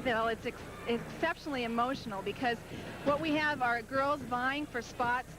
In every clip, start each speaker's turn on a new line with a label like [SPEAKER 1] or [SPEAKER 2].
[SPEAKER 1] Phil. It's exceptionally emotional because what we have are girls vying for spots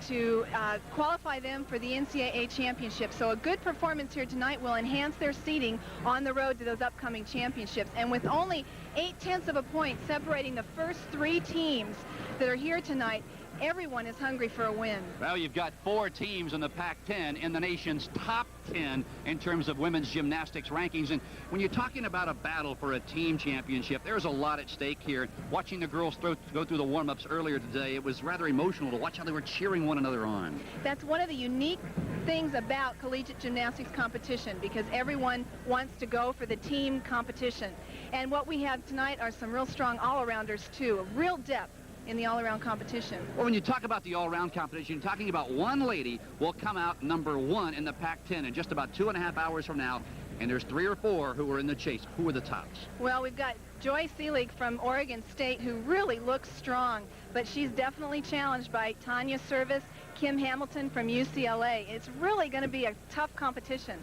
[SPEAKER 1] to qualify them for the NCAA championship. So a good performance here tonight will enhance their seeding on the road to those upcoming championships. And with only 0.8 of a point separating the first 3 teams that are here tonight, everyone is hungry for a win.
[SPEAKER 2] Well, you've got 4 teams in the Pac-10 in the nation's top 10 in terms of women's gymnastics rankings. And when you're talking about a battle for a team championship, there's a lot at stake here. Watching the girls go through the warm-ups earlier today, it was rather emotional to watch how they were cheering one another on.
[SPEAKER 1] That's one of the unique things about collegiate gymnastics competition, because everyone wants to go for the team competition. And what we have tonight are some real strong all-arounders, too, a real depth in the all-around competition.
[SPEAKER 2] Well, when you talk about the all-around competition, you're talking about one lady will come out #1 in the Pac-10 in just about 2.5 hours from now, and there's 3 or 4 who are in the chase. Who are the tops?
[SPEAKER 1] Well, we've got Joy Seelig from Oregon State, who really looks strong, but she's definitely challenged by Tanya Service, Kim Hamilton from UCLA. It's really going to be a tough competition.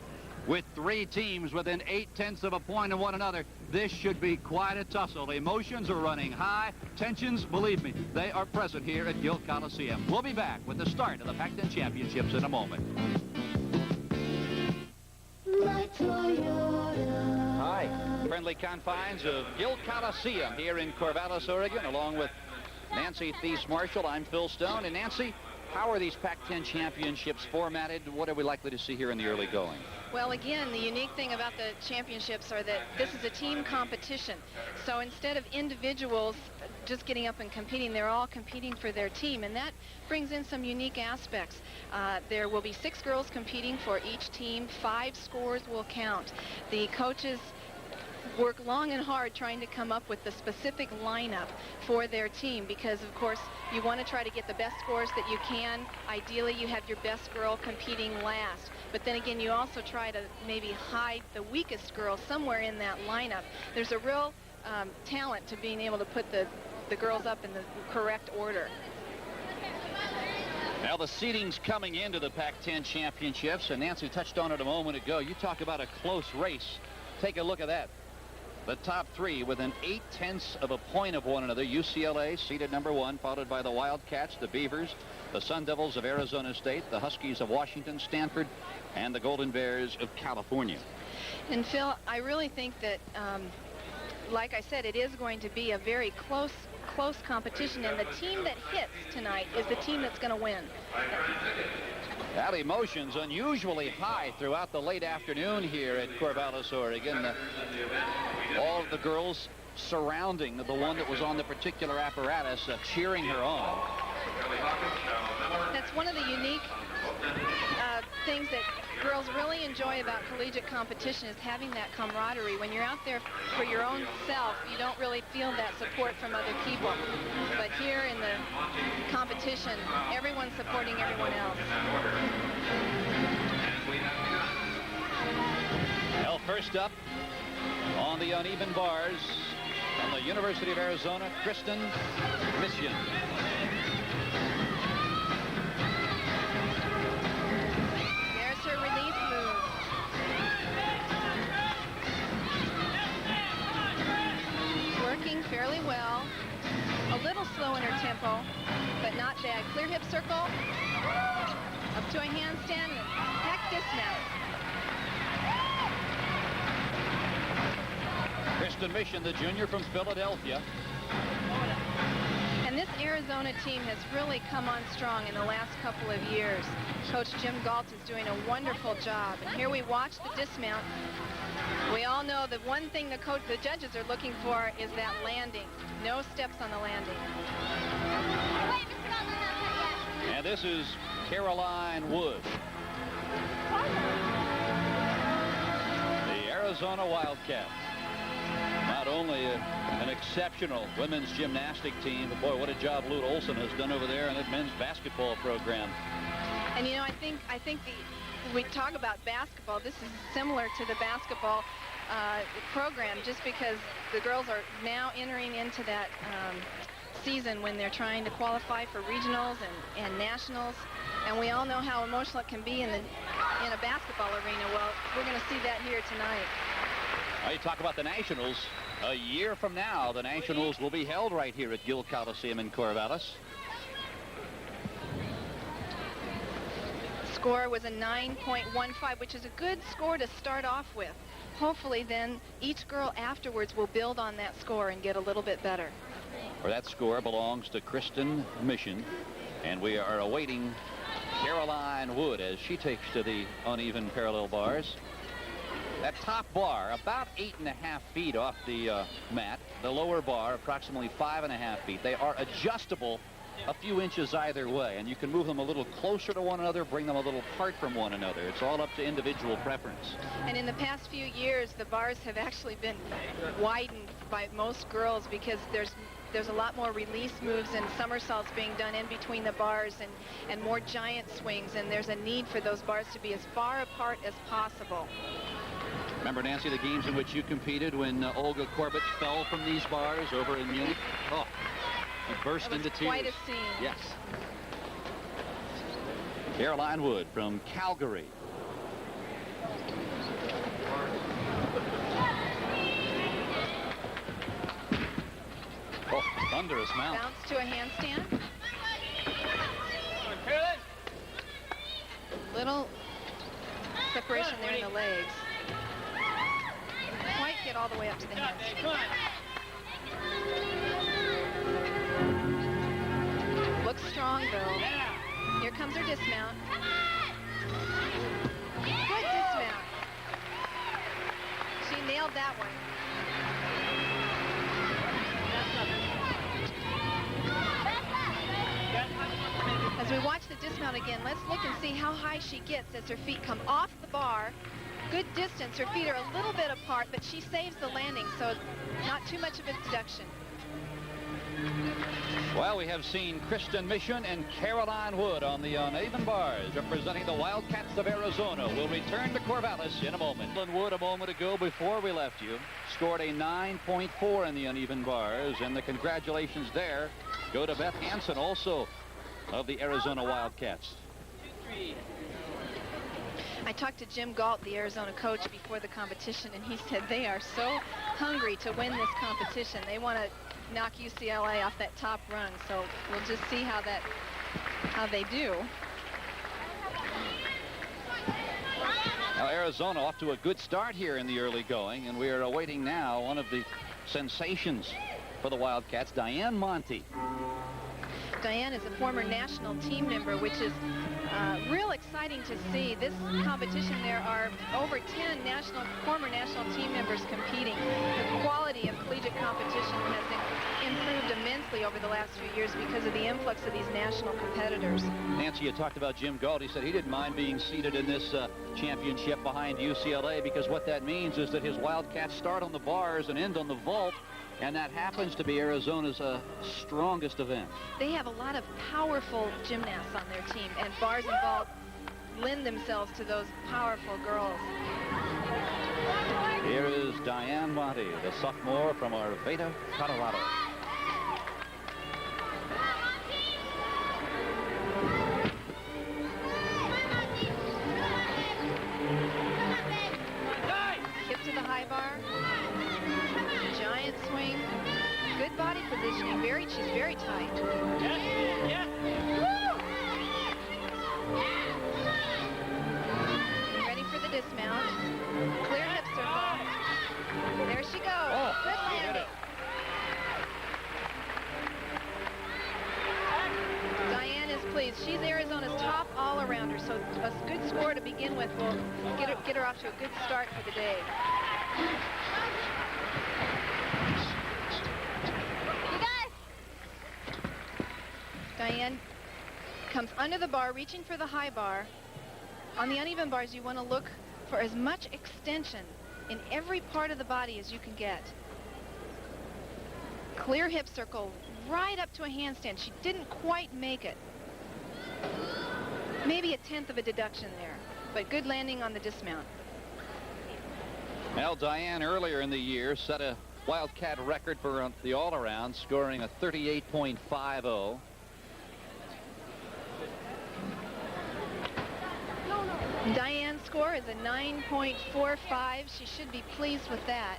[SPEAKER 2] With 3 teams within 0.8 of a point of one another, this should be quite a tussle. The emotions are running high. Tensions, believe me, they are present here at Gill Coliseum. We'll be back with the start of the Pac-10 Championships in a moment. Hi, friendly confines of Gill Coliseum here in Corvallis, Oregon, along with Nancy Thies-Marshall. I'm Phil Stone. And Nancy, how are these Pac-10 championships formatted? What are we likely to see here in the early going?
[SPEAKER 1] Well, again, the unique thing about the championships are that this is a team competition. So instead of individuals just getting up and competing, they're all competing for their team. And that brings in some unique aspects. There will be 6 girls competing for each team. 5 scores will count. The coaches work long and hard trying to come up with the specific lineup for their team, because of course you want to try to get the best scores that you can. Ideally you have your best girl competing last, but then again you also try to maybe hide the weakest girl somewhere in that lineup. There's a real talent to being able to put the girls up in the correct order.
[SPEAKER 2] Now the seeding's coming into the Pac-10 championships, and Nancy touched on it a moment ago. You talk about a close race. Take a look at that. The top 3 within 0.8 of a point of one another. UCLA seeded #1, followed by the Wildcats, the Beavers, the Sun Devils of Arizona State, the Huskies of Washington, Stanford, and the Golden Bears of California.
[SPEAKER 1] And Phil, I really think that, like I said, it is going to be a very close competition, and the team that hits tonight is the team that's going to win.
[SPEAKER 2] That emotion's unusually high throughout the late afternoon here at Corvallis, Oregon. All of the girls surrounding the one that was on the particular apparatus, cheering her on.
[SPEAKER 1] That's one of the unique things that girls really enjoy about collegiate competition, is having that camaraderie. When you're out there for your own self, you don't really feel that support from other people. But here in the competition, everyone's supporting everyone else.
[SPEAKER 2] Well, first up on the uneven bars from the University of Arizona, Kristen Mission.
[SPEAKER 1] Her release move. Working fairly well. A little slow in her tempo, but not bad. Clear hip circle. Up to a handstand and back dismount.
[SPEAKER 2] Kristen Mission, the junior from Philadelphia.
[SPEAKER 1] And this Arizona team has really come on strong in the last couple of years. Coach Jim Galt is doing a wonderful job. And here we watch the dismount. We all know that one thing the judges are looking for is that landing. No steps on the landing.
[SPEAKER 2] And this is Caroline Wood. The Arizona Wildcats. Not only an exceptional women's gymnastic team, but boy, what a job Lute Olson has done over there in that men's basketball program.
[SPEAKER 1] And you know, I think we talk about basketball. This is similar to the basketball program, just because the girls are now entering into that season when they're trying to qualify for regionals and nationals. And we all know how emotional it can be in a basketball arena. Well, we're going to see that here tonight.
[SPEAKER 2] You talk about the Nationals. A year from now, the Nationals will be held right here at Gill Coliseum in Corvallis.
[SPEAKER 1] Score was a 9.15, which is a good score to start off with. Hopefully then each girl afterwards will build on that score and get a little bit better.
[SPEAKER 2] Or that score belongs to Kristen Mission, and we are awaiting Caroline Wood as she takes to the uneven parallel bars. That top bar about 8.5 feet off the mat. The lower bar approximately 5.5 feet. They are adjustable a few inches either way, and you can move them a little closer to one another, bring them a little apart from one another. It's all up to individual preference.
[SPEAKER 1] And in the past few years, the bars have actually been widened by most girls because there's a lot more release moves and somersaults being done in between the bars and more giant swings, and there's a need for those bars to be as far apart as possible.
[SPEAKER 2] Remember, Nancy, the games in which you competed when Olga Korbut fell from these bars over in Munich? Oh, she burst into tears.
[SPEAKER 1] Quite a scene.
[SPEAKER 2] Yes. Caroline Wood from Calgary. Oh, thunderous mount.
[SPEAKER 1] Bounce to a handstand. Little separation there in the legs. Didn't quite get all the way up to the handstand. Looks strong, though. Here comes her dismount. Good dismount. She nailed that one. As we watch the dismount again, let's look and see how high she gets as her feet come off the bar. Good distance. Her feet are a little bit apart, but she saves the landing, so not too much of a deduction.
[SPEAKER 2] Well, we have seen Kristen Mission and Caroline Wood on the uneven bars representing the Wildcats of Arizona. We'll return to Corvallis in a moment. Wood a moment ago before we left you scored a 9.4 in the uneven bars, and the congratulations there go to Beth Hansen, also of the Arizona Wildcats.
[SPEAKER 1] I talked to Jim Galt, the Arizona coach, before the competition, and he said they are so hungry to win this competition. They want to knock UCLA off that top rung, so we'll just see how they do.
[SPEAKER 2] Now, Arizona off to a good start here in the early going, and we are awaiting now one of the sensations for the Wildcats, Diane Monte.
[SPEAKER 1] Diane is a former national team member, which is real exciting to see. This competition, there are over 10 former national team members competing. The quality of collegiate competition has improved immensely over the last few years because of the influx of these national competitors.
[SPEAKER 2] Nancy, you talked about Jim Galt. He said he didn't mind being seated in this championship behind UCLA because what that means is that his Wildcats start on the bars and end on the vault. And that happens to be Arizona's strongest event.
[SPEAKER 1] They have a lot of powerful gymnasts on their team, and bars and vault lend themselves to those powerful girls.
[SPEAKER 2] Here is Diane Monte, the sophomore from Arvada, Colorado.
[SPEAKER 1] Hip to the high bar. Giant swing. Good body positioning. She's very tight. Ready for the dismount. Clear hip circle. There she goes.
[SPEAKER 2] Oh,
[SPEAKER 1] good landing. Diane is pleased. She's Arizona's top all-arounder, so a good score to begin with will get her off to a good start for the day. Diane comes under the bar, reaching for the high bar. On the uneven bars, you want to look for as much extension in every part of the body as you can get. Clear hip circle right up to a handstand. She didn't quite make it. Maybe a tenth of a deduction there, but good landing on the dismount.
[SPEAKER 2] Well, Diane earlier in the year set a Wildcat record for the all-around, scoring a 38.50.
[SPEAKER 1] Diane's score is a 9.45. She should be pleased with that.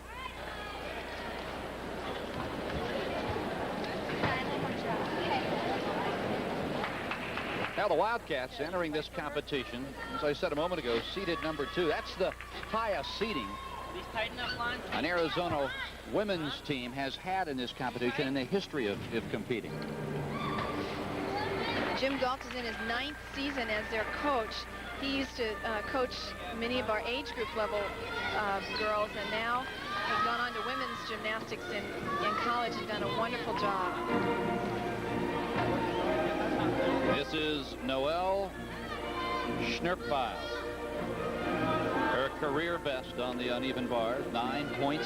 [SPEAKER 2] Now the Wildcats entering this competition, as I said a moment ago, seeded number 2. That's the highest seeding an Arizona women's team has had in this competition in the history of competing.
[SPEAKER 1] Jim Galt is in his 9th season as their coach. He used to coach many of our age group level girls, and now has gone on to women's gymnastics in college and done a wonderful job.
[SPEAKER 2] This is Noelle Schnerpfeil. Her career best on the uneven bar, 9.6.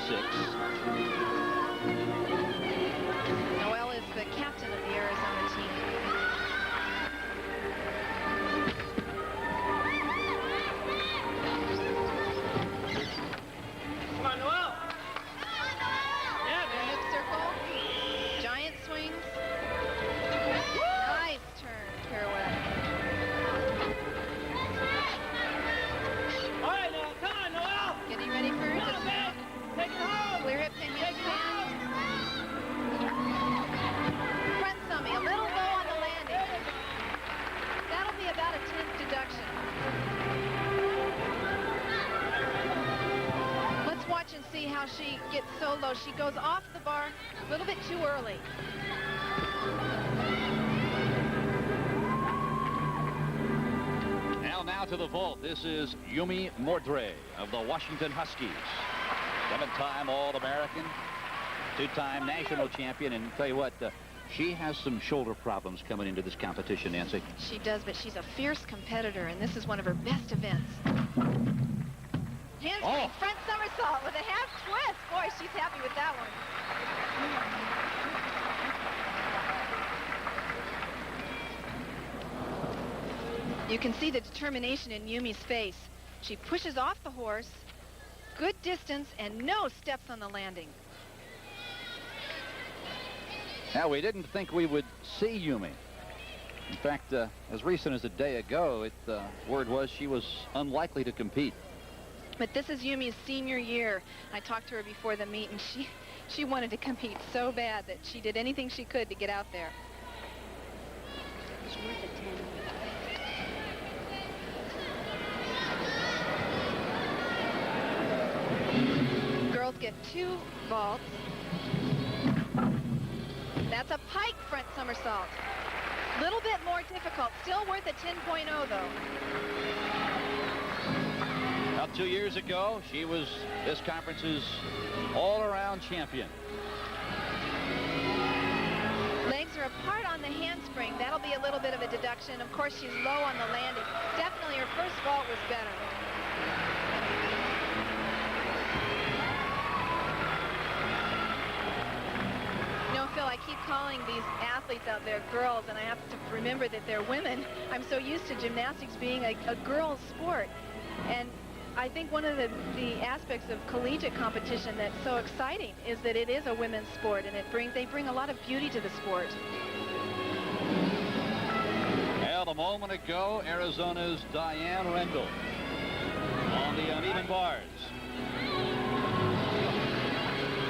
[SPEAKER 1] Noelle is the captain of the Arizona team.
[SPEAKER 3] Come on, Noelle. Yeah, man.
[SPEAKER 1] Hip circle. Giant swings. Nice turn, pirouette.
[SPEAKER 3] All right, now, come on, Noelle.
[SPEAKER 1] Getting ready for her
[SPEAKER 3] Come on,
[SPEAKER 1] dismount.
[SPEAKER 3] babe. Take it home.
[SPEAKER 1] Clear hip pin,
[SPEAKER 3] Take it home.
[SPEAKER 1] front summy, a little low on the landing. That'll be about a 10th deduction. Let's watch and see how she gets so low. She goes off the bar a little bit too early.
[SPEAKER 2] Now to the vault. This is Yumi Mordre of the Washington Huskies. 7-time All-American, 2-time national champion, and tell you what, she has some shoulder problems coming into this competition, Nancy.
[SPEAKER 1] She does, but she's a fierce competitor, and this is one of her best events. Handspring, front somersault with a half twist. Boy, she's happy with that one. You can see the determination in Yumi's face. She pushes off the horse, good distance, and no steps on the landing.
[SPEAKER 2] Now, we didn't think we would see Yumi. In fact, as recent as a day ago, word was she was unlikely to compete.
[SPEAKER 1] But this is Yumi's senior year. I talked to her before the meet, and she wanted to compete so bad that she did anything she could to get out there.
[SPEAKER 4] It's worth it, 10.
[SPEAKER 1] Girls get 2 vaults. That's a pike front somersault. Little bit more difficult. Still worth a 10.0 though.
[SPEAKER 2] About 2 years ago, she was this conference's all-around champion.
[SPEAKER 1] Legs are apart on the handspring. That'll be a little bit of a deduction. Of course, she's low on the landing. Definitely her first vault was better. You know, Phil, I keep calling these athletes out there girls, and I have to remember that they're women. I'm so used to gymnastics being a girls' sport. And I think one of the aspects of collegiate competition that's so exciting is that it is a women's sport, and they bring a lot of beauty to the sport.
[SPEAKER 2] Well, a moment ago, Arizona's Diane Rendell on the uneven bars.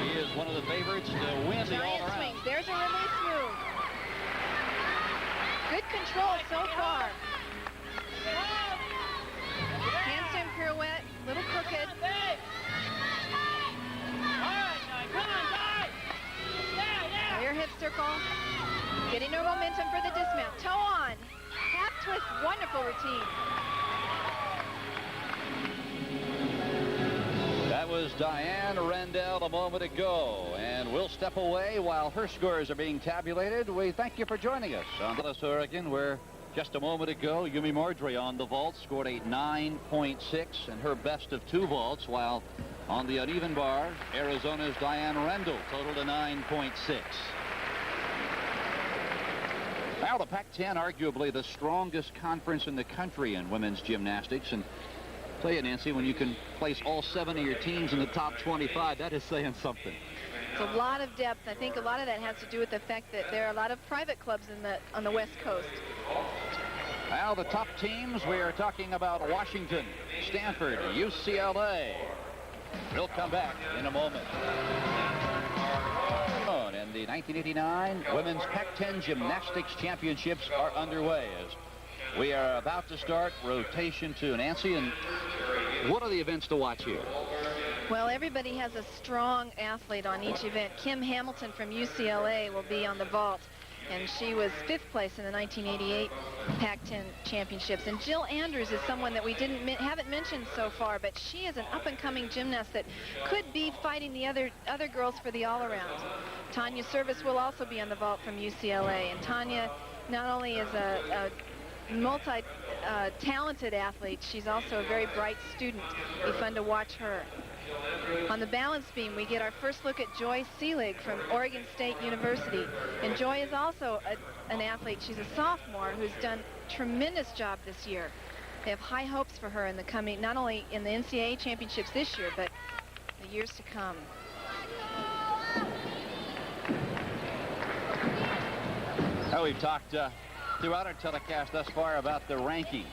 [SPEAKER 2] She is one of the favorites to win the
[SPEAKER 1] Giant
[SPEAKER 2] all-around.
[SPEAKER 1] swings. There's a release move. Good control so far. Handstand pirouette, little crooked. Rear hip circle. Getting her momentum for the dismount. Toe on. Half twist, wonderful routine.
[SPEAKER 2] That was Diane Rendell a moment ago, and we'll step away while her scores are being tabulated. We thank you for joining us on Corvallis, Oregon, where just a moment ago, Yumi Mordre on the vault scored a 9.6 and her best of 2 vaults, while on the uneven bar, Arizona's Diane Rendell totaled a 9.6. Now the Pac-10, arguably the strongest conference in the country in women's gymnastics, and I'll tell you, Nancy, when you can place all 7 of your teams in the top 25, that is saying something.
[SPEAKER 1] It's a lot of depth. I think a lot of that has to do with the fact that there are a lot of private clubs on the West Coast.
[SPEAKER 2] Now the top teams, we are talking about Washington, Stanford, UCLA. We'll come back in a moment. And the 1989 Women's Pac-10 Gymnastics Championships are underway as we are about to start rotation 2. Nancy, and what are the events to watch here?
[SPEAKER 1] Well, everybody has a strong athlete on each event. Kim Hamilton from UCLA will be on the vault, and she was 5th place in the 1988 Pac-10 championships. And Jill Andrews is someone that we haven't mentioned so far, but she is an up-and-coming gymnast that could be fighting the other girls for the all-around. Tanya Service will also be on the vault from UCLA, and Tanya not only is a multi-talented athlete, she's also a very bright student. It'll be fun to watch her. On the balance beam, we get our first look at Joy Seelig from Oregon State University. And Joy is also an athlete. She's a sophomore who's done a tremendous job this year. They have high hopes for her in the coming, not only in the NCAA championships this year, but the years to come.
[SPEAKER 2] Now, we've talked throughout our telecast thus far about the rankings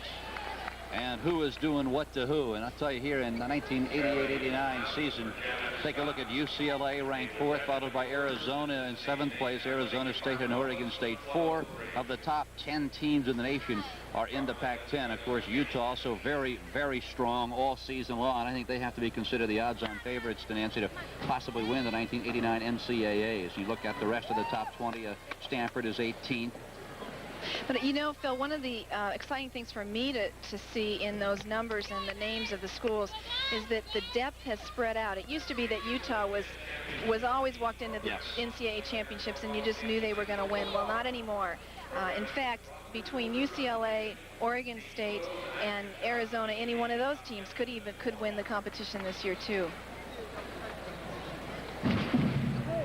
[SPEAKER 2] and who is doing what to who. And I'll tell you, here in the 1988-89 season, take a look at UCLA ranked 4th, followed by Arizona in 7th place. Arizona State and Oregon State. 4 of the top 10 teams in the nation are in the Pac-10. Of course, Utah also very, very strong all season long. I think they have to be considered the odds-on favorites to Nancy to possibly win the 1989 NCAA. As you look at the rest of the top 20, Stanford is 18th.
[SPEAKER 1] But you know, Phil, one of the exciting things for me to see in those numbers and the names of the schools is that the depth has spread out. It used to be that Utah was always walked into the NCAA championships and you just knew they were going to win. Well, not anymore. In fact, between UCLA, Oregon State, and Arizona, any one of those teams could win the competition this year too.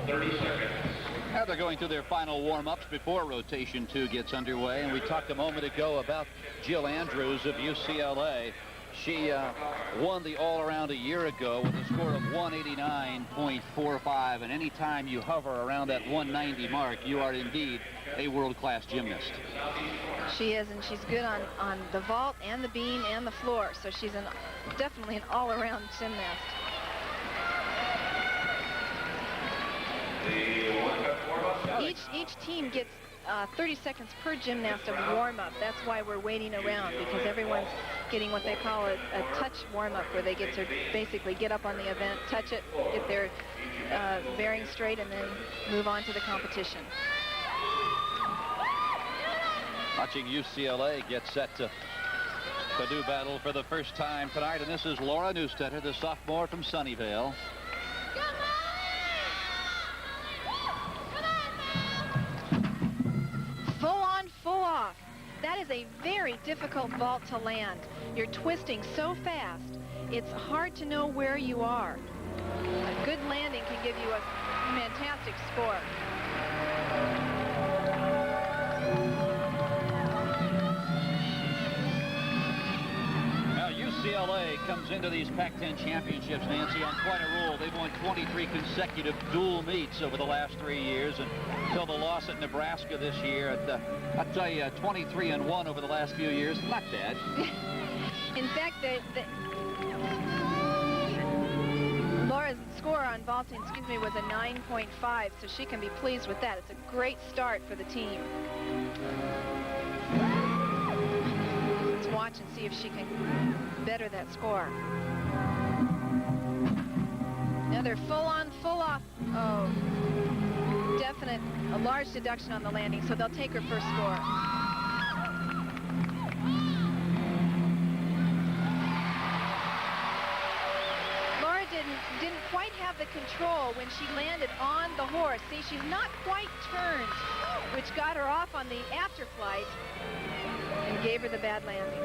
[SPEAKER 2] 30 seconds. Now they're going through their final warm-ups before rotation 2 gets underway. And we talked a moment ago about Jill Andrews of UCLA. She won the all-around a year ago with a score of 189.45. And anytime you hover around that 190 mark, you are indeed a world-class gymnast.
[SPEAKER 1] She is, and she's good on the vault and the beam and the floor. So she's definitely an all-around gymnast. Each team gets 30 seconds per gymnast of warm-up. That's why we're waiting around, because everyone's getting what they call a touch warm-up, where they get to basically get up on the event, touch it, get their bearing straight, and then move on to the competition.
[SPEAKER 2] Watching UCLA get set to do battle for the first time tonight, and this is Laura Neustetter, the sophomore from Sunnyvale.
[SPEAKER 1] Full off. That is a very difficult vault to land. You're twisting so fast, it's hard to know where you are. A good landing can give you a fantastic score.
[SPEAKER 2] Now UCLA comes into these Pac-10 championships, Nancy, on quite a roll. They've won 23 consecutive dual meets over the last 3 years, and until the loss at Nebraska this year, I'll tell you, 23-1 over the last few years. Not bad.
[SPEAKER 1] In fact, Laura's score on vaulting, was a 9.5, so she can be pleased with that. It's a great start for the team. Let's watch and see if she can better that score. Another full-on, full-off. Oh, definite, a large deduction on the landing, so they'll take her first score. Laura didn't quite have the control when she landed on the horse. See, she's not quite turned, which got her off on the after flight and gave her the bad landing.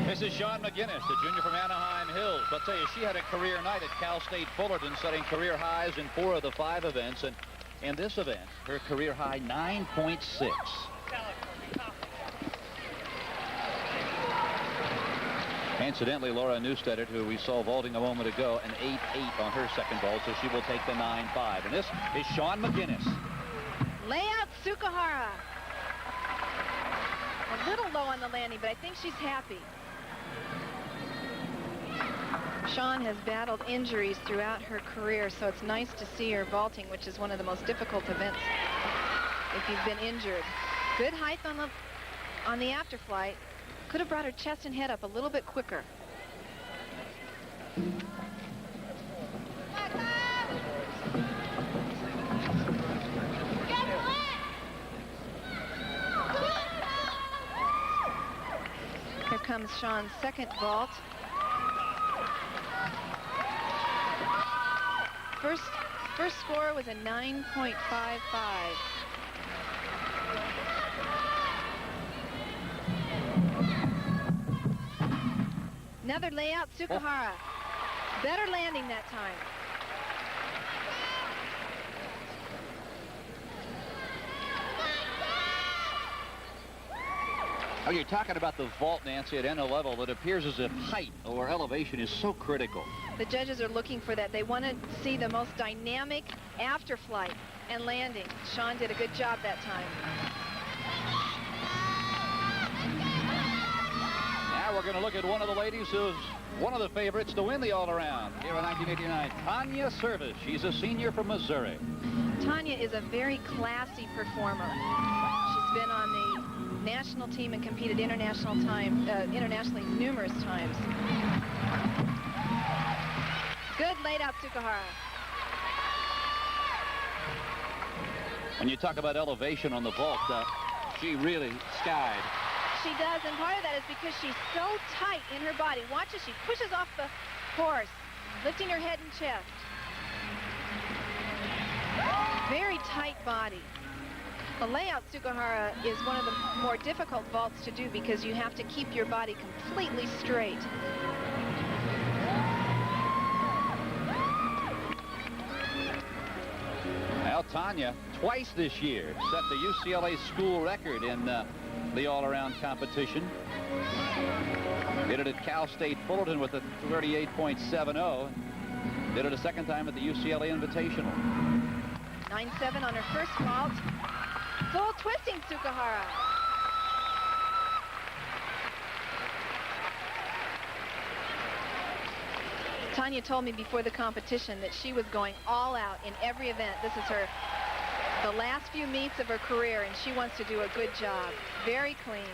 [SPEAKER 2] This is Sean McGinnis, the junior from Anaheim Hills. I'll tell you, she had a career night at Cal State Fullerton, setting career highs in 4 of the 5 events. And in this event, her career high 9.6. Incidentally, Laura Neustetter, who we saw vaulting a moment ago, an 8.8 on her second vault, so she will take the 9.5. And this is Sean McGinnis.
[SPEAKER 1] Layout Tsukahara. A little low on the landing, but I think she's happy. Shawn has battled injuries throughout her career, so it's nice to see her vaulting, which is one of the most difficult events if you've been injured. Good height on the afterflight. Could have brought her chest and head up a little bit quicker. Here comes Shawn's second vault. First score was a 9.55. Another layout, Tsukahara. Better landing that time.
[SPEAKER 2] Oh, you're talking about the vault, Nancy, at NO level. It appears as if height or elevation is so critical.
[SPEAKER 1] The judges are looking for that. They want to see the most dynamic afterflight and landing. Shawn did a good job that time.
[SPEAKER 2] Now we're going to look at one of the ladies who's one of the favorites to win the all-around here in 1989, Tanya Service. She's a senior from Missouri.
[SPEAKER 1] Tanya is a very classy performer. She's been on the national team and competed internationally numerous times. Good laid out Tsukahara.
[SPEAKER 2] When you talk about elevation on the vault, she really skied.
[SPEAKER 1] She does, and part of that is because she's so tight in her body. Watch as she pushes off the horse, lifting her head and chest. Very tight body. The layout Tsukahara is one of the more difficult vaults to do because you have to keep your body completely straight.
[SPEAKER 2] Well, Tanya, twice this year, set the UCLA school record in the all-around competition. Did it at Cal State Fullerton with a 38.70. Did it a second time at the UCLA Invitational.
[SPEAKER 1] 9-7 on her first vault. Full twisting Tsukahara. Tanya told me before the competition that she was going all out in every event. This is the last few meets of her career, and she wants to do a good job. Very clean.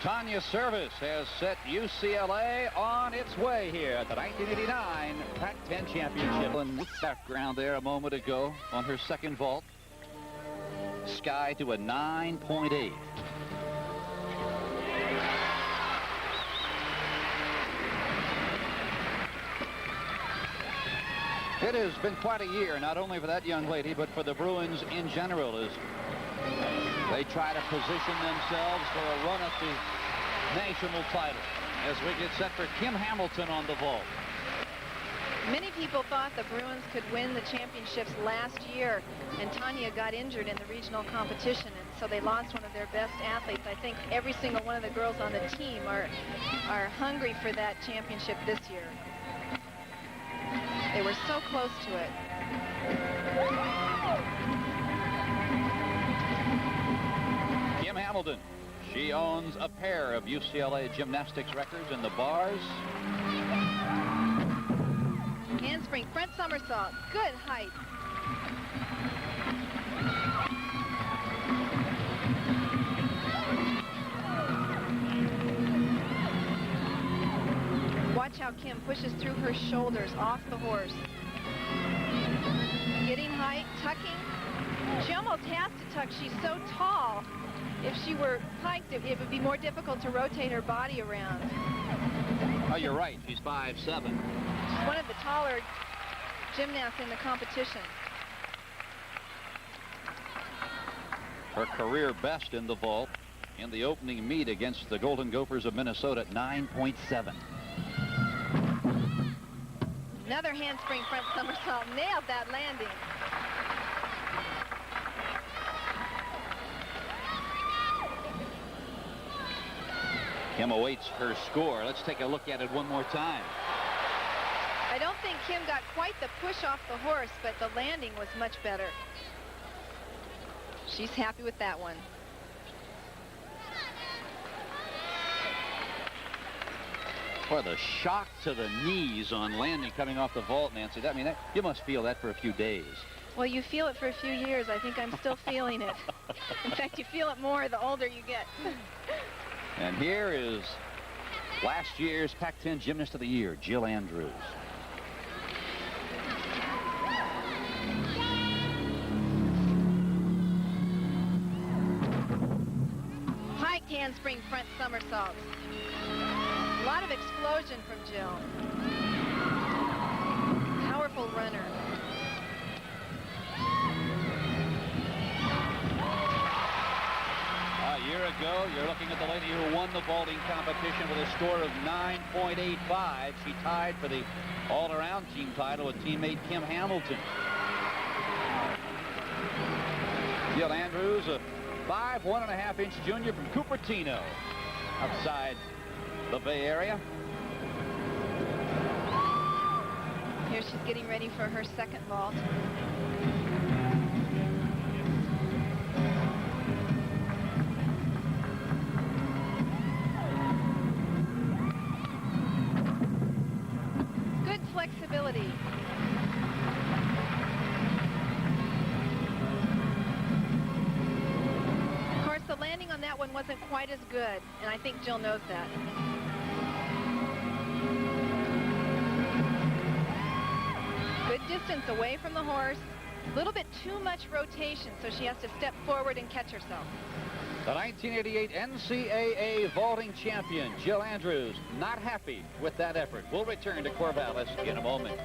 [SPEAKER 2] Tanya Service has set UCLA on its way here at the 1989 Pac-10 Championship. And background there a moment ago on her second vault. Sky to a 9.8. It has been quite a year, not only for that young lady, but for the Bruins in general, as they try to position themselves for a run at the national title. As we get set for Kim Hamilton on the vault.
[SPEAKER 1] Many people thought the Bruins could win the championships last year, and Tanya got injured in the regional competition, and so they lost one of their best athletes. I think every single one of the girls on the team are hungry for that championship this year. They were so close to it.
[SPEAKER 2] Kim Hamilton, she owns a pair of UCLA gymnastics records in the bars.
[SPEAKER 1] Handspring, front somersault, good height. Watch how Kim pushes through her shoulders off the horse. Getting height, tucking. She almost has to tuck. She's so tall. If she were hiked, it would be more difficult to rotate her body around.
[SPEAKER 2] Oh, you're right. She's 5'7".
[SPEAKER 1] She's one of the taller gymnasts in the competition.
[SPEAKER 2] Her career best in the vault in the opening meet against the Golden Gophers of Minnesota at 9.7.
[SPEAKER 1] Another handspring front somersault. Nailed that landing.
[SPEAKER 2] Kim awaits her score. Let's take a look at it one more time.
[SPEAKER 1] I don't think Kim got quite the push off the horse, but the landing was much better. She's happy with that one.
[SPEAKER 2] Boy, the shock to the knees on landing coming off the vault, Nancy. I mean, you must feel that for a few days.
[SPEAKER 1] Well, you feel it for a few years. I think I'm still feeling it. In fact, you feel it more the older you get.
[SPEAKER 2] And here is last year's Pac-10 Gymnast of the Year, Jill Andrews.
[SPEAKER 1] Pike handspring front somersaults. A lot of explosion from Jill. Powerful runner.
[SPEAKER 2] A year ago, you're looking at the lady who won the vaulting competition with a score of 9.85. She tied for the all-around team title with teammate Kim Hamilton. Jill Andrews, a 1.5-inch junior from Cupertino, outside the Bay Area.
[SPEAKER 1] Here she's getting ready for her second vault. Good flexibility. Of course, the landing on that one wasn't quite as good, and I think Jill knows that. Good distance away from the horse. A little bit too much rotation, so she has to step forward and catch herself.
[SPEAKER 2] The 1988 NCAA vaulting champion, Jill Andrews, not happy with that effort. We'll return to Corvallis in a moment.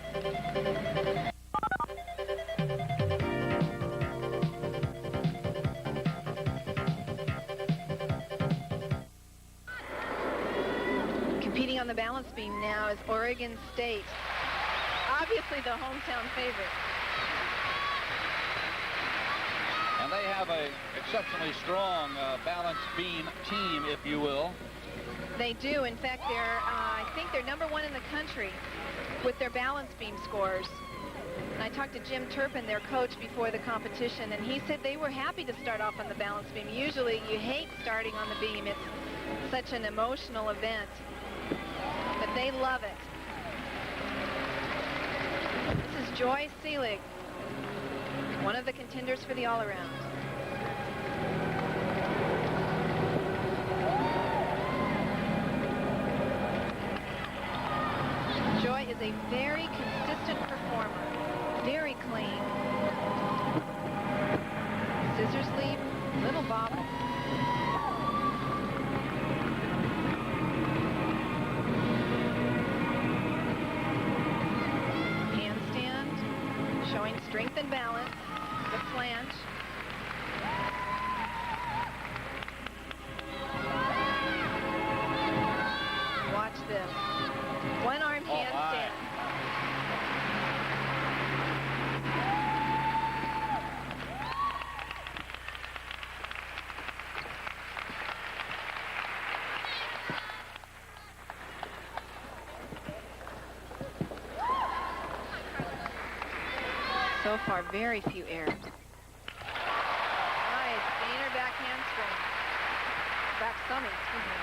[SPEAKER 1] Competing on the balance beam now is Oregon State. Obviously the hometown favorite.
[SPEAKER 2] And they have an exceptionally strong balance beam team, if you will.
[SPEAKER 1] They do. In fact, I think they're #1 in the country with their balance beam scores. And I talked to Jim Turpin, their coach, before the competition, and he said they were happy to start off on the balance beam. Usually you hate starting on the beam. It's such an emotional event. But they love it. This is Joy Seelig, one of the contenders for the all-around. Joy is a very consistent performer, very clean. Scissors leap, little bobble. Handstand, showing strength and balance. The flange. Watch this. One-arm handstand. So far, very few errors. Nice, gainer back handspring. Back summit, excuse me.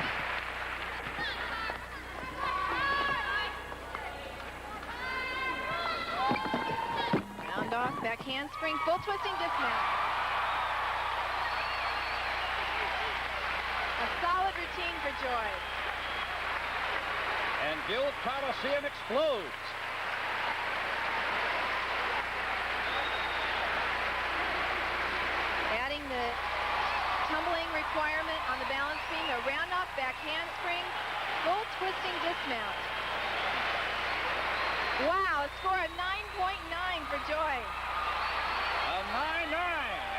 [SPEAKER 1] Round off, back handspring, full twisting dismount. A solid routine for Joy.
[SPEAKER 2] And Gill Coliseum explodes.
[SPEAKER 1] Adding the tumbling requirement on the balance beam, a round off back handspring, full twisting dismount. Wow, a score of 9.9 for Joy.
[SPEAKER 2] A 9.9,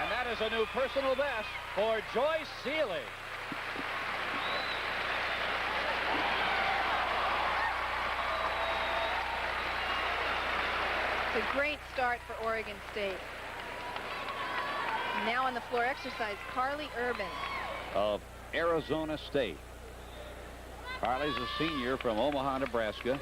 [SPEAKER 2] and that is a new personal best for Joy Seelig.
[SPEAKER 1] It's a great start for Oregon State. Now on the floor exercise, Carly Urban
[SPEAKER 2] of Arizona State. Carly's a senior from Omaha, Nebraska.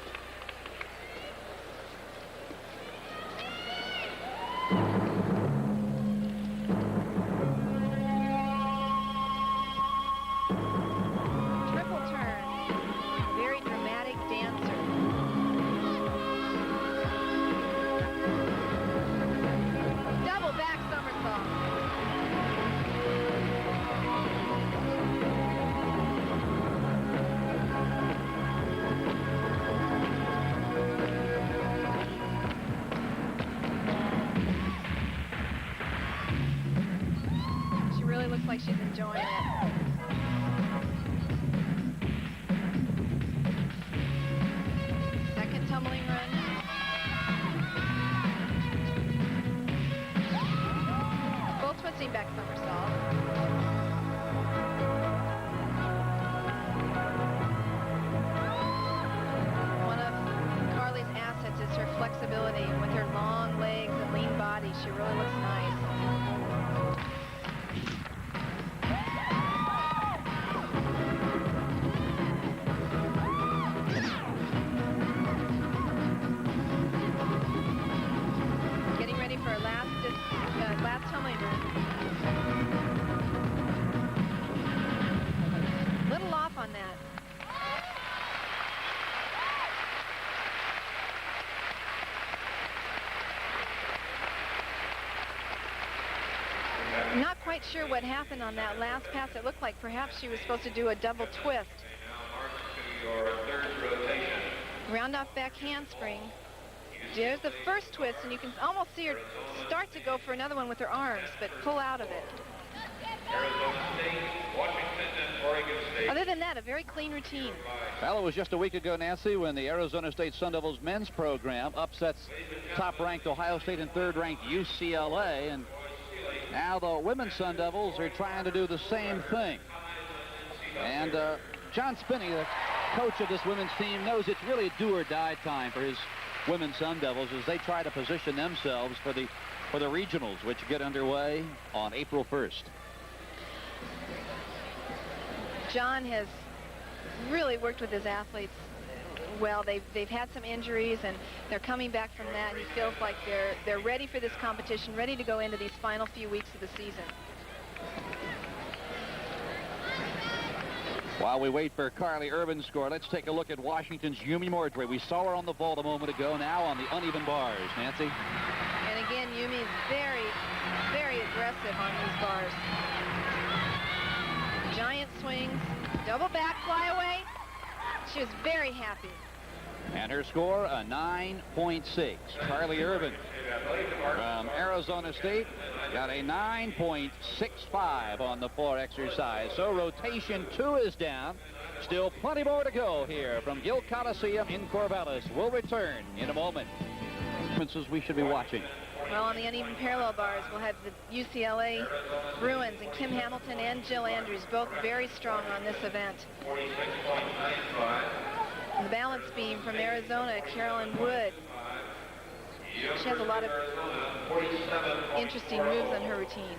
[SPEAKER 1] enjoying it. Second tumbling run. Full twisting back somersault. One of Carly's assets is her flexibility. With her long legs and lean body, she really looks nice. Getting ready for her last tumbling run. Little off on that. I'm not quite sure what happened on that last pass. It looked like perhaps she was supposed to do a double twist. Round off back handspring. There's the first twist, and you can almost see her start to go for another one with her arms, but pull out of it.
[SPEAKER 3] Arizona State, Washington, and Oregon State.
[SPEAKER 1] Other than that, a very clean routine.
[SPEAKER 2] Well, it was just a week ago, Nancy, when the Arizona State Sun Devils men's program upsets top-ranked Ohio State and third-ranked UCLA, and now the women's Sun Devils are trying to do the same thing. And John Spinney, the coach of this women's team, knows it's really do-or-die time for his women's Sun Devils as they try to position themselves for the regionals, which get underway on April 1st.
[SPEAKER 1] John has really worked with his athletes well. They've had some injuries, and they're coming back from that. He feels like they're ready for this competition, ready to go into these final few weeks of the season.
[SPEAKER 2] While we wait for Carly Irvin's score, let's take a look at Washington's Yumi Mordray. We saw her on the vault a moment ago, now on the uneven bars. Nancy?
[SPEAKER 1] And again, Yumi's very, very aggressive on these bars. Giant swings, double back flyaway. She was very happy.
[SPEAKER 2] And her score, a 9.6. Carly Irvin from Arizona State got a 9.65 on the floor exercise. So rotation 2 is down. Still plenty more to go here from Gill Coliseum in Corvallis. We'll return in a moment. Differences we should be watching.
[SPEAKER 1] Well, on the uneven parallel bars, we'll have the UCLA Bruins and Kim Hamilton and Jill Andrews, both very strong on this event. The balance beam from Arizona, Carolyn Wood. She has a lot of interesting moves on her routine.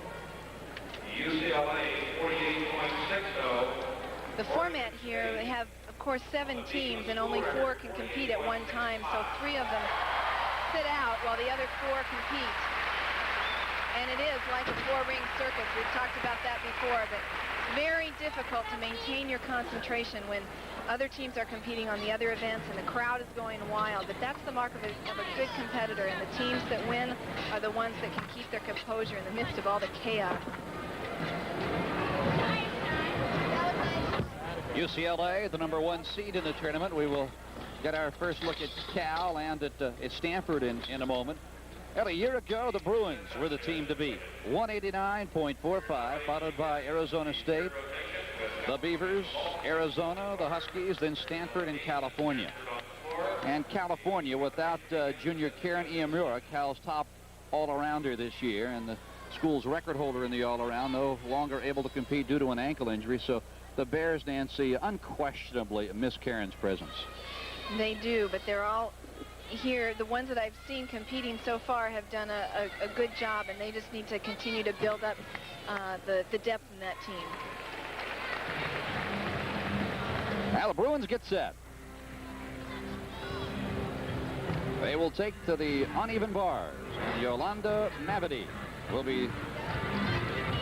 [SPEAKER 3] UCLA 48.60.
[SPEAKER 1] The format here, they have, of course, 7 teams, and only 4 can compete at one time, so 3 of them sit out while the other 4 compete. And it is like a 4-ring circus. We've talked about that before, but it's very difficult to maintain your concentration when other teams are competing on the other events and the crowd is going wild. But that's the mark of a good competitor, and the teams that win are the ones that can keep their composure in the midst of all the chaos.
[SPEAKER 2] UCLA, the #1 seed in the tournament. We will get our first look at Cal and at Stanford in a moment. Well, a year ago, the Bruins were the team to beat. 189.45, followed by Arizona State, the Beavers, Arizona, the Huskies, then Stanford and California. And California, without junior Karen Iamura, Cal's top all-arounder this year, and the school's record holder in the all-around, no longer able to compete due to an ankle injury. So the Bears, Nancy, unquestionably miss Karen's presence. They
[SPEAKER 1] do, but they're all here. The ones that I've seen competing so far have done a good job, and they just need to continue to build up the depth in that team.
[SPEAKER 2] Now the Bruins get set. They will take to the uneven bars. Yolanda Mavety will be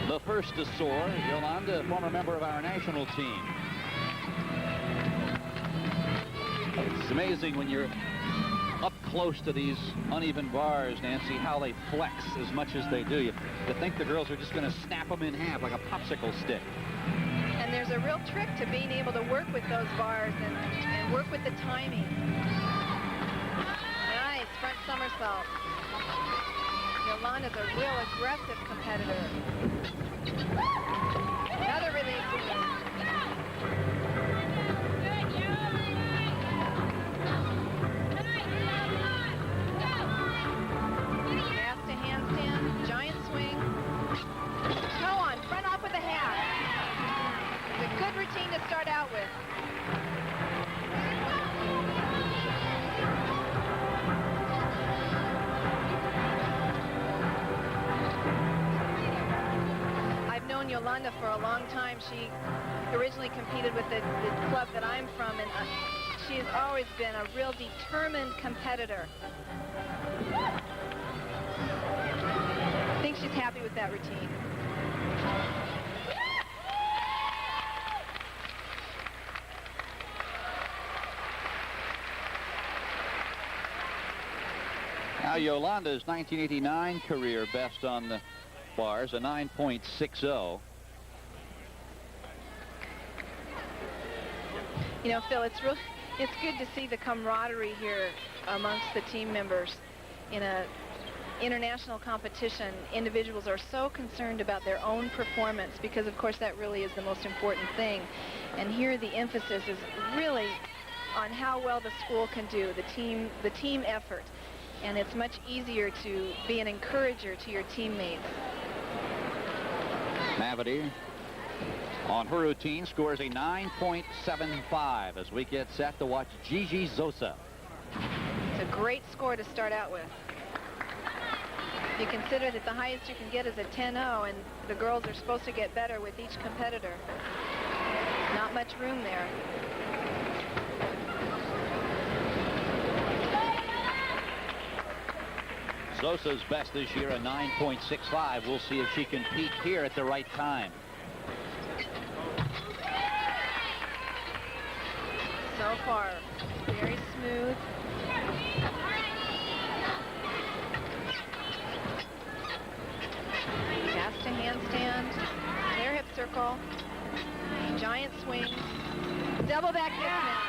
[SPEAKER 2] the first to soar. Yolanda, a former member of our national team. It's amazing when you're up close to these uneven bars, Nancy, how they flex as much as they do. You think the girls are just going to snap them in half like a popsicle stick.
[SPEAKER 1] And there's a real trick to being able to work with those bars and work with the timing. Nice front somersault. Yolanda's a real aggressive competitor. Another release move. Pass to handstand, giant swing. Toe on, front off with a half. It's a good routine to start out with. I've known Yolanda for a long time. She originally competed with the club that I'm from, and she has always been a real determined competitor. I think she's happy with that routine.
[SPEAKER 2] Now Yolanda's 1989 career best on the bars, a 9.60.
[SPEAKER 1] You know, Phil, it's good to see the camaraderie here amongst the team members. In a international competition, individuals are so concerned about their own performance because, of course, that really is the most important thing. And here the emphasis is really on how well the school can do, the team effort. And it's much easier to be an encourager to your teammates.
[SPEAKER 2] Mavity on her routine scores a 9.75 as we get set to watch Gigi Zosa.
[SPEAKER 1] It's a great score to start out with. If you consider that the highest you can get is a 10-0, and the girls are supposed to get better with each competitor. Not much room there.
[SPEAKER 2] Zosa's best this year, a 9.65. We'll see if she can peak here at the right time.
[SPEAKER 1] So far, very smooth. Pass to handstand, clear hip circle, giant swing, double back dismount.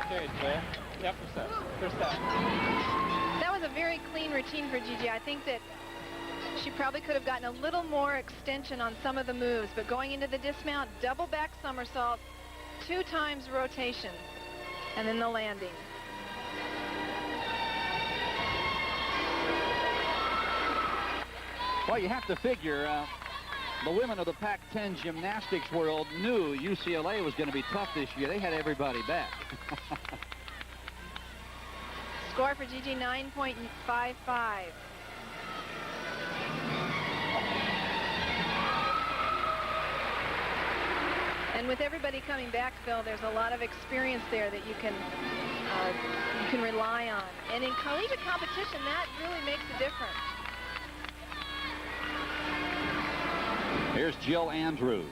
[SPEAKER 3] Okay, Claire. Yeah, first step.
[SPEAKER 1] That was a very clean routine for Gigi. I think that she probably could have gotten a little more extension on some of the moves, but going into the dismount, double back somersault, 2 times rotation, and then the landing.
[SPEAKER 2] Well, you have to figure the women of the Pac-10 gymnastics world knew UCLA was going to be tough this year. They had everybody back.
[SPEAKER 1] Score for Gigi, 9.55. And with everybody coming back, Phil, there's a lot of experience there that you can rely on. And in collegiate competition, that really makes a difference.
[SPEAKER 2] Here's Jill Andrews.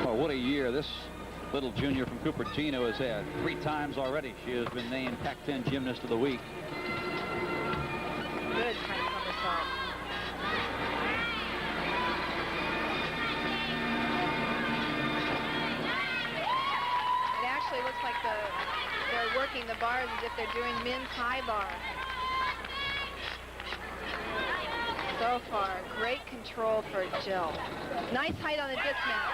[SPEAKER 2] Well, what a year this little junior from Cupertino has had. 3 times already she has been named Pac-10 Gymnast of the Week.
[SPEAKER 1] Good front somersault. It actually looks like they're working the bars as if they're doing men's high bar. So far, great control for Jill. Nice height on the dismount.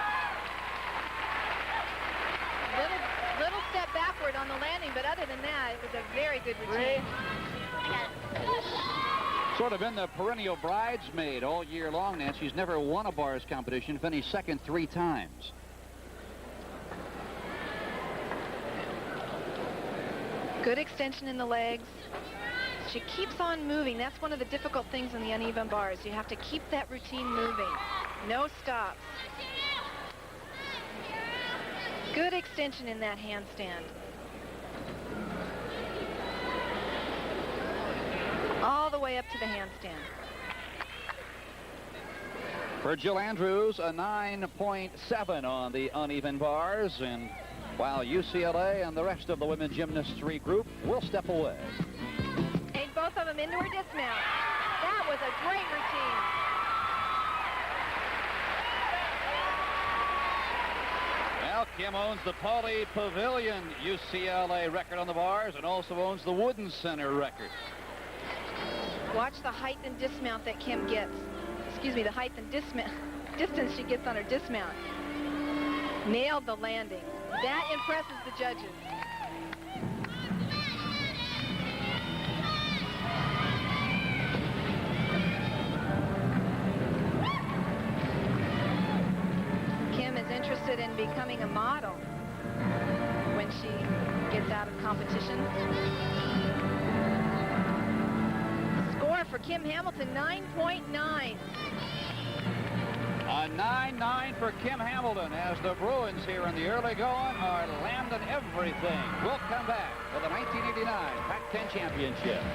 [SPEAKER 1] Little step backward on the landing, but other than that, it was a very good routine.
[SPEAKER 2] Sort of been the perennial bridesmaid all year long, Nancy. She's never won a bars competition, finished second 3 times.
[SPEAKER 1] Good extension in the legs. She keeps on moving. That's one of the difficult things in the uneven bars. You have to keep that routine moving. No stops. Good extension in that handstand. All the way up to the handstand.
[SPEAKER 2] For Jill Andrews, a 9.7 on the uneven bars, and while UCLA and the rest of the women's gymnasts regroup, will step away.
[SPEAKER 1] Take both of them into her dismount. That was a great routine.
[SPEAKER 2] Well, Kim owns the Pauley Pavilion UCLA record on the bars and also owns the Wooden Center record.
[SPEAKER 1] Watch the height and dismount that Kim gets. Excuse me, the height and distance she gets on her dismount. Nailed the landing. That impresses the judges. Kim is interested in becoming a model when she gets out of competition. Score for Kim Hamilton, 9.9.
[SPEAKER 2] A 9-9 for Kim Hamilton as the Bruins here in the early going are landing everything. We'll come back for the 1989 Pac-10 Championships.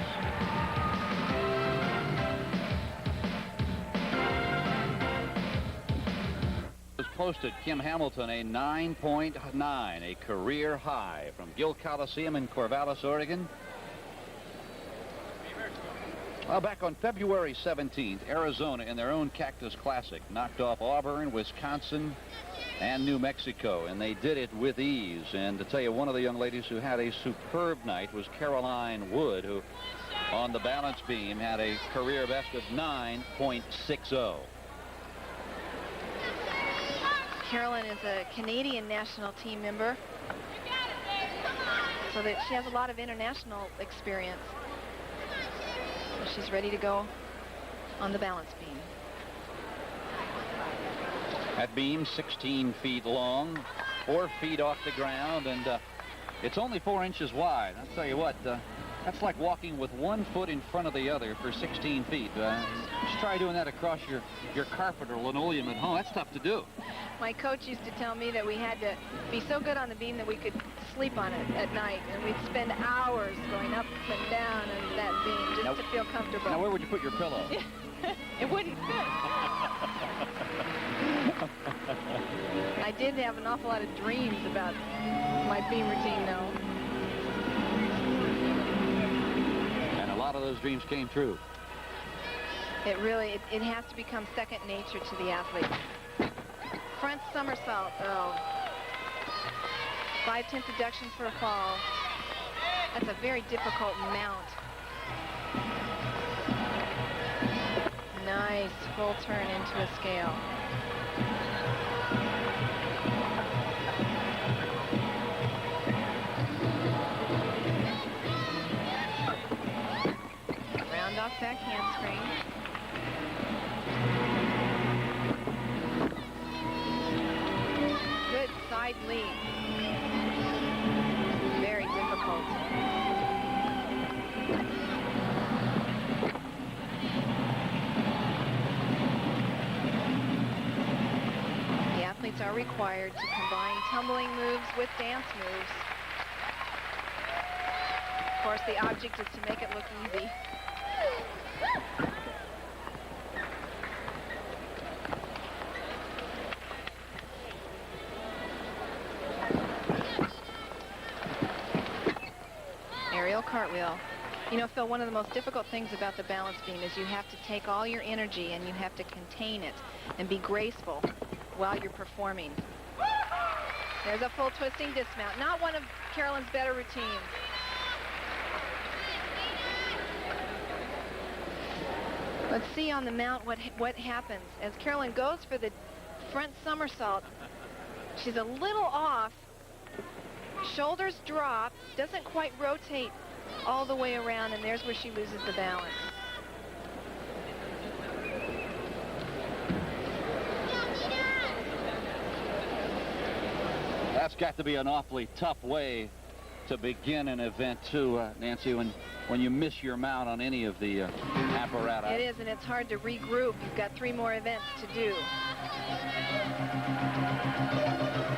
[SPEAKER 2] Posted Kim Hamilton a 9.9, a career high from Gill Coliseum in Corvallis, Oregon. Well, back on February 17th, Arizona in their own Cactus Classic knocked off Auburn, Wisconsin, and New Mexico, and they did it with ease. And to tell you, one of the young ladies who had a superb night was Caroline Wood, who on the balance beam had a career best of 9.60.
[SPEAKER 1] Carolyn is a Canadian national team member, so that she has a lot of international experience. So she's ready to go on the balance beam.
[SPEAKER 2] That beam 16 feet long, 4 feet off the ground, and it's only 4 inches wide. I'll tell you what, that's like walking with 1 foot in front of the other for 16 feet. Just try doing that across your carpet or linoleum at home. That's tough to do.
[SPEAKER 1] My coach used to tell me that we had to be so good on the beam that we could sleep on it at night, and we'd spend hours going up and down on that beam just to feel comfortable.
[SPEAKER 2] Now, where would you put your pillow?
[SPEAKER 1] It wouldn't fit. I did have an awful lot of dreams about my beam routine, though.
[SPEAKER 2] And a lot of those dreams came true.
[SPEAKER 1] It really, it has to become second nature to the athlete. Front somersault, 5/10 deduction for a fall. That's a very difficult mount. Nice full turn into a scale. Round off back handspring. Good side lead. Very difficult. The athletes are required to combine tumbling moves with dance moves. Of course, the object is to make it look easy. Aerial cartwheel. You know, Phil, one of the most difficult things about the balance beam is you have to take all your energy and you have to contain it and be graceful while you're performing. There's a full twisting dismount. Not one of Carolyn's better routines. Let's see on the mount what happens. As Carolyn goes for the front somersault, she's a little off. Shoulders drop, doesn't quite rotate all the way around, and there's where she loses the balance.
[SPEAKER 2] That's got to be an awfully tough way to begin an event, too, Nancy, when you miss your mount on any of the apparatus.
[SPEAKER 1] It is, and it's hard to regroup. You've got 3 more events to do.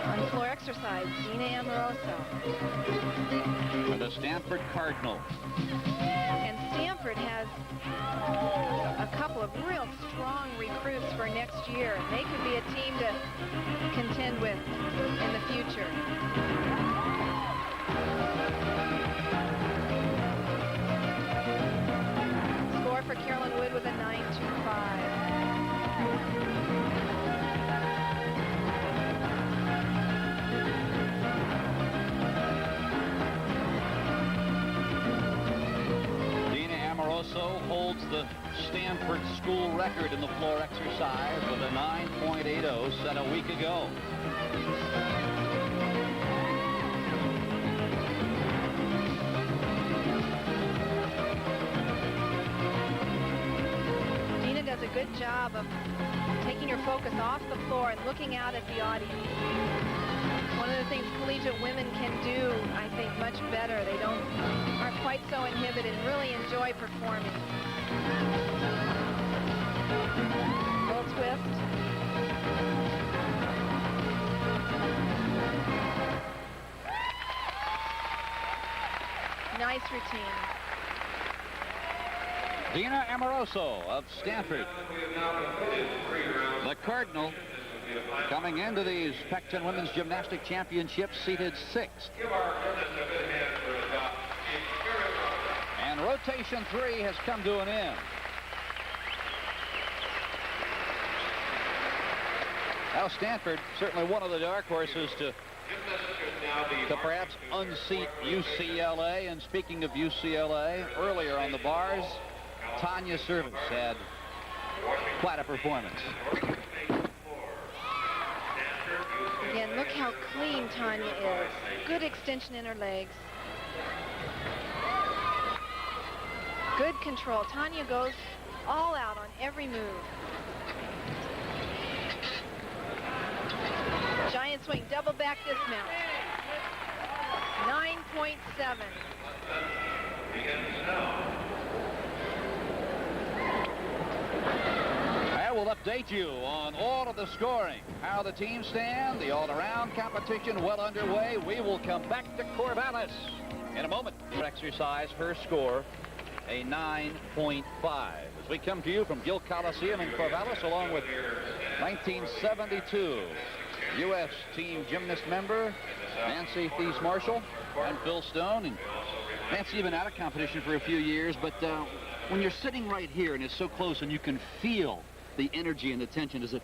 [SPEAKER 1] On-floor exercise, Dina Amoroso.
[SPEAKER 2] For the Stanford Cardinals.
[SPEAKER 1] And Stanford has a couple of real strong recruits for next year. They could be a team to contend with in the future. Score for Carolyn Wood with a 9.25.
[SPEAKER 2] holds the Stanford school record in the floor exercise with a 9.80 set a week ago.
[SPEAKER 1] Dina does a good job of taking your focus off the floor and looking out at the audience. One of the things collegiate women can do, I think, much better. They aren't quite so inhibited and really enjoy performing. Little twist. Nice routine.
[SPEAKER 2] Dina Amoroso of Stanford. The Cardinal coming into these Pac-10 Women's Gymnastics Championships seated 6th. And rotation 3 has come to an end. Now Stanford, certainly one of the dark horses to perhaps unseat UCLA. And speaking of UCLA, earlier on the bars, Tanya Service had quite a performance.
[SPEAKER 1] Again, look how clean Tanya is. Good extension in her legs. Good control. Tanya goes all out on every move. Giant swing, double back dismount. 9.7.
[SPEAKER 2] I will update you on all of the scoring, how the teams stand, the all-around competition well underway. We will come back to Corvallis in a moment. Exercise, her score, a 9.5. As we come to you from Gill Coliseum in Corvallis, along with 1972 U.S. team gymnast member Nancy Thies Marshall and Phil Stone. And Nancy been out of competition for a few years, but when you're sitting right here and it's so close and you can feel the energy and the tension, does it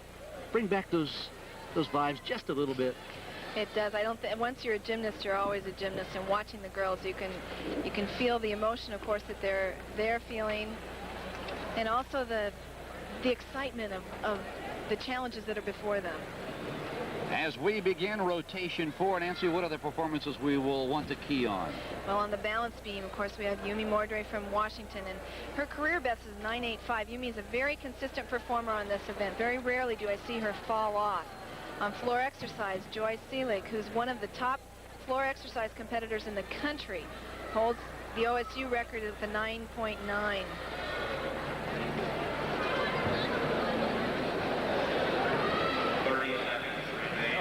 [SPEAKER 2] bring back those vibes just a little bit?
[SPEAKER 1] It does. I don't think once you're a gymnast, you're always a gymnast. And watching the girls, you can feel the emotion, of course, that they're feeling, and also the excitement of the challenges that are before them.
[SPEAKER 2] As we begin rotation 4, Nancy, what are the performances we will want to key on?
[SPEAKER 1] Well, on the balance beam, of course, we have Yumi Mordre from Washington, and her career best is 9.85. Yumi is a very consistent performer on this event. Very rarely do I see her fall off. On floor exercise, Joy Seelig, who's one of the top floor exercise competitors in the country, holds the OSU record at the 9.9.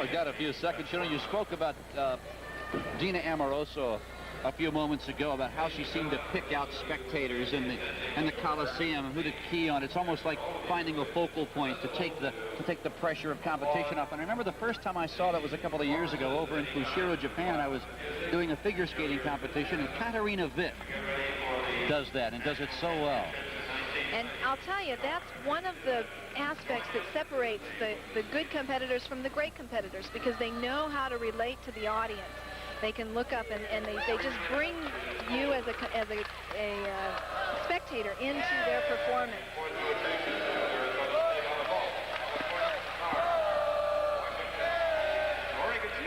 [SPEAKER 2] We got a few seconds. You know, you spoke about Dina Amoroso a few moments ago about how she seemed to pick out spectators in the Coliseum and who to key on. It's almost like finding a focal point to take the pressure of competition off. And I remember the first time I saw that was a couple of years ago over in Fushiro, Japan. I was doing a figure skating competition, and Katarina Witt does that and does it so well.
[SPEAKER 1] And I'll tell you, that's one of the aspects that separates the good competitors from the great competitors, because they know how to relate to the audience. They can look up and they just bring you as a spectator into their performance.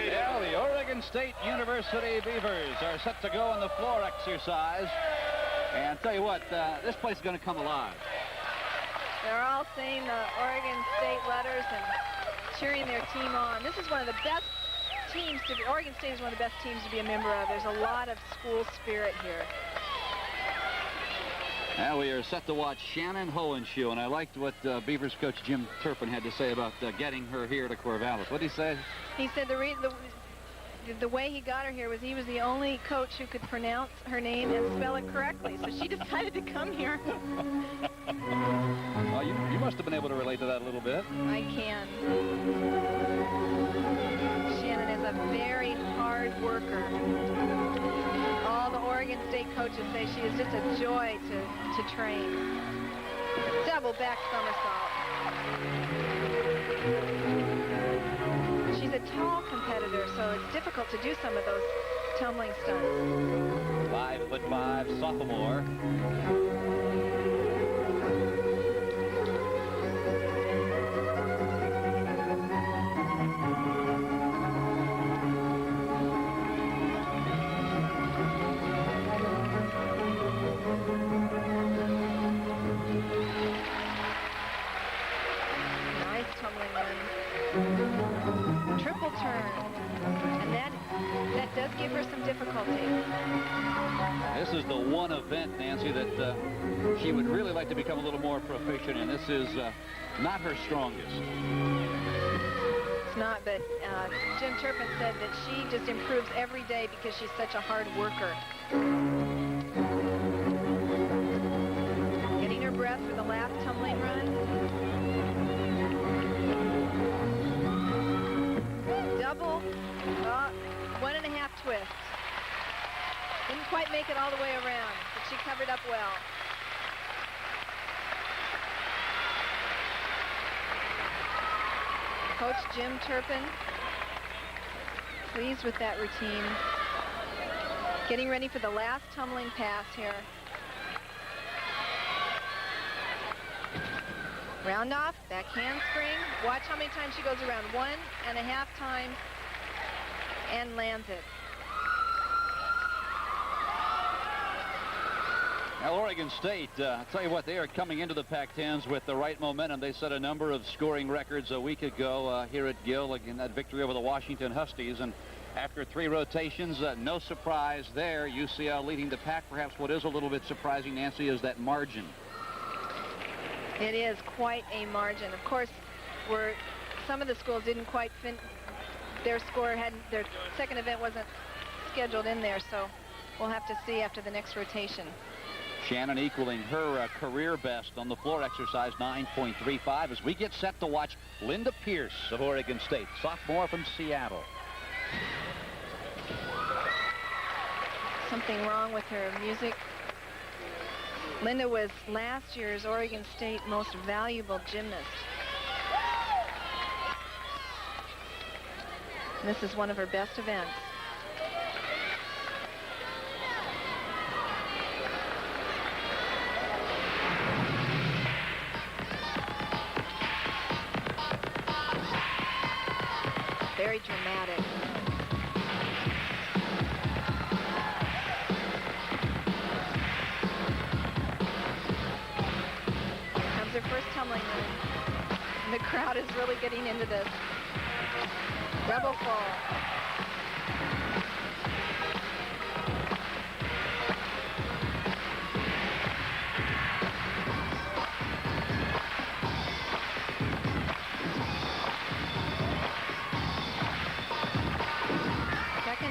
[SPEAKER 2] Yeah, the Oregon State University Beavers are set to go in the floor exercise. And I'll tell you what, this place is going to come alive.
[SPEAKER 1] They're all saying the Oregon State letters and cheering their team on. This is one of the best teams to be. Oregon State is one of the best teams to be a member of. There's a lot of school spirit here.
[SPEAKER 2] Now we are set to watch Shannon Hohenschuh, and I liked what Beavers coach Jim Turpin had to say about getting her here to Corvallis. What did he say? He said
[SPEAKER 1] the way he got her here was he was the only coach who could pronounce her name and spell it correctly, so she decided to come here.
[SPEAKER 2] Well, you must have been able to relate to that a little bit.
[SPEAKER 1] I can. Shannon is a very hard worker. All the Oregon State coaches say she is just a joy to train. Double back somersault. She's a tall competitor, so it's difficult to do some of those tumbling stunts.
[SPEAKER 2] 5'5" sophomore.
[SPEAKER 1] Triple turn. And that does give her some difficulty.
[SPEAKER 2] This is the one event, Nancy, that she would really like to become a little more proficient in. This is not her strongest.
[SPEAKER 1] It's not, but Jim Turpin said that she just improves every day because she's such a hard worker. Getting her breath for the last tumbling run. Double, 1.5 twist. Didn't quite make it all the way around, but she covered up well. Coach Jim Turpin, pleased with that routine. Getting ready for the last tumbling pass here. Round off, back handspring. Watch how many times she goes around. 1.5 times and lands it.
[SPEAKER 2] Now, Oregon State, I'll tell you what, they are coming into the Pac-10s with the right momentum. They set a number of scoring records a week ago here at Gill in that victory over the Washington Huskies. And after 3 rotations, no surprise there. UCL leading the pack. Perhaps what is a little bit surprising, Nancy, is that margin.
[SPEAKER 1] It is quite a margin. Of course, some of the schools didn't quite their second event wasn't scheduled in there, so we'll have to see after the next rotation.
[SPEAKER 2] Shannon equaling her career best on the floor exercise, 9.35, as we get set to watch Linda Pierce of Oregon State, sophomore from Seattle.
[SPEAKER 1] Something wrong with her music. Linda was last year's Oregon State most valuable gymnast. And this is one of her best events. Very dramatic. Comes her first tumbling run. And the crowd is really getting into this. Rebel fall.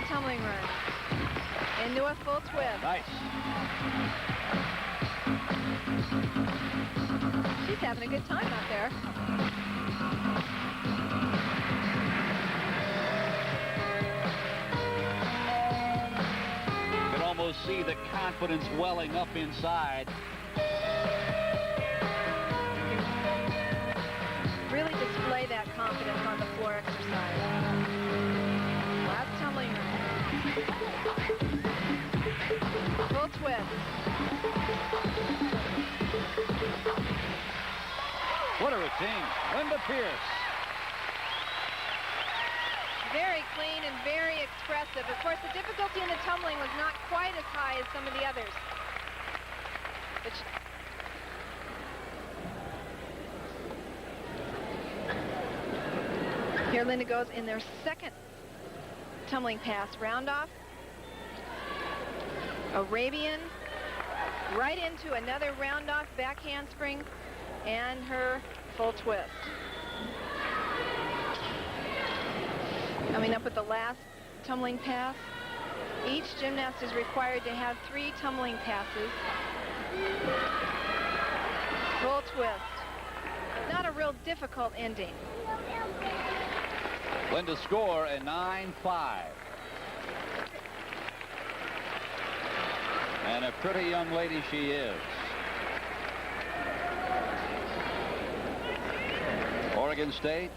[SPEAKER 1] Tumbling run into a full twist.
[SPEAKER 2] Nice.
[SPEAKER 1] She's having a good time out there.
[SPEAKER 2] You can almost see the confidence welling up inside.
[SPEAKER 1] Really display that confidence on the floor exercise. Last tumbling run. Full twist.
[SPEAKER 2] What a routine. Linda Pierce.
[SPEAKER 1] Very clean and very expressive. Of course, the difficulty in the tumbling was not quite as high as some of the others. But here Linda goes in their second tumbling pass. Round off. Arabian. Right into another round off back handspring and her full twist. Coming up with the last tumbling pass. Each gymnast is required to have 3 tumbling passes. Full twist. Not a real difficult ending.
[SPEAKER 2] Linda score a 9.5. And a pretty young lady she is. Oregon State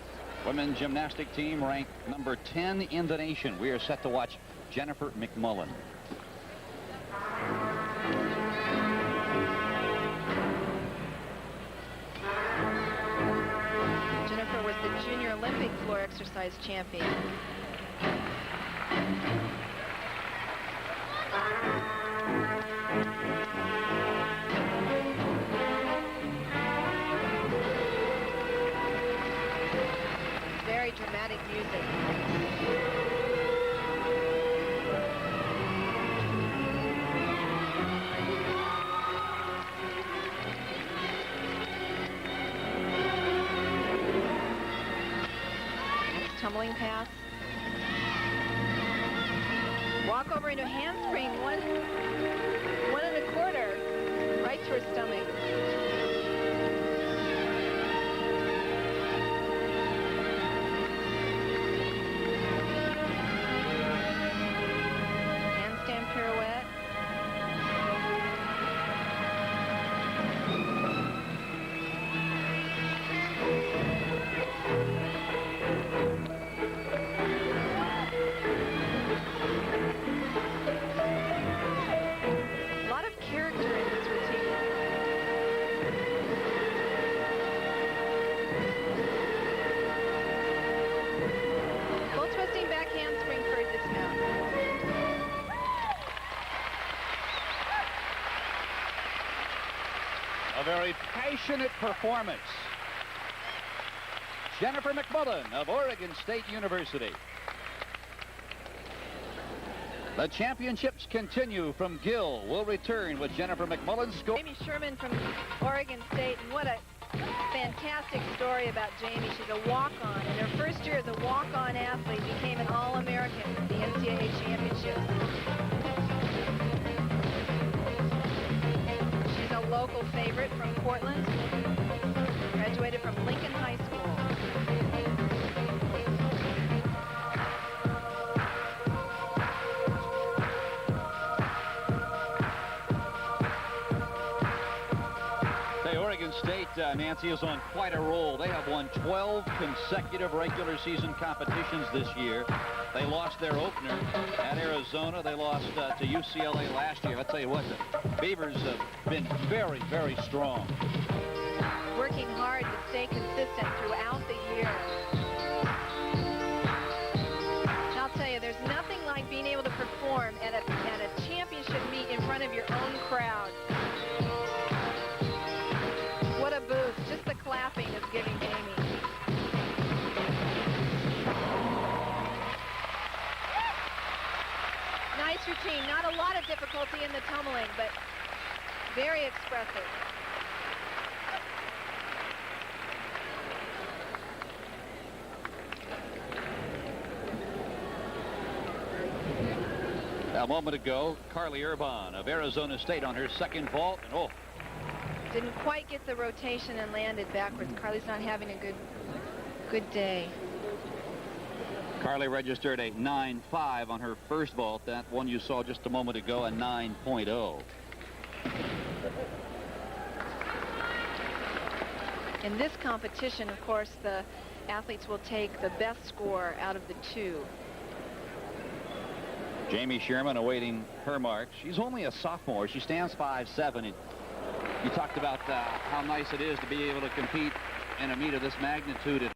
[SPEAKER 2] women's gymnastic team ranked number 10 in the nation. We are set to watch Jennifer McMullen.
[SPEAKER 1] Jennifer was the Junior Olympic floor exercise champion. Very very dramatic music. Tumbling pass. Walk over into a handspring, one and a quarter, right to her stomach. Handstand pirouette.
[SPEAKER 2] A very passionate performance. Jennifer McMullen of Oregon State University. The championships continue from Gill. We'll return with Jennifer McMullen's score.
[SPEAKER 1] Jamie Sherman from Oregon State, and what a fantastic story about Jamie. She's a walk-on. In her first year as a walk-on athlete, became an All-American at the NCAA championships. She's a local favorite from Portland. Graduated from Lincoln High School.
[SPEAKER 2] Oregon State, Nancy, is on quite a roll. They have won 12 consecutive regular season competitions this year. They lost their opener at Arizona. They lost to UCLA last year. I'll tell you what, the Beavers have been very, very strong.
[SPEAKER 1] Working hard to stay consistent throughout the year. And I'll tell you, there's nothing like being able to perform at a championship meet in front of your own crowd. What a boost. Just the clapping is giving Jamie. Nice routine. Not a lot of difficulty in the tumbling, but very expressive.
[SPEAKER 2] A moment ago, Carly Urban of Arizona State on her second vault, and
[SPEAKER 1] didn't quite get the rotation and landed backwards. Carly's not having a good day.
[SPEAKER 2] Carly registered a 9.5 on her first vault. That one you saw just a moment ago, a 9.0.
[SPEAKER 1] In this competition, of course, the athletes will take the best score out of the two.
[SPEAKER 2] Jamie Sherman awaiting her mark. She's only a sophomore. She stands 5'7". And you talked about how nice it is to be able to compete in a meet of this magnitude.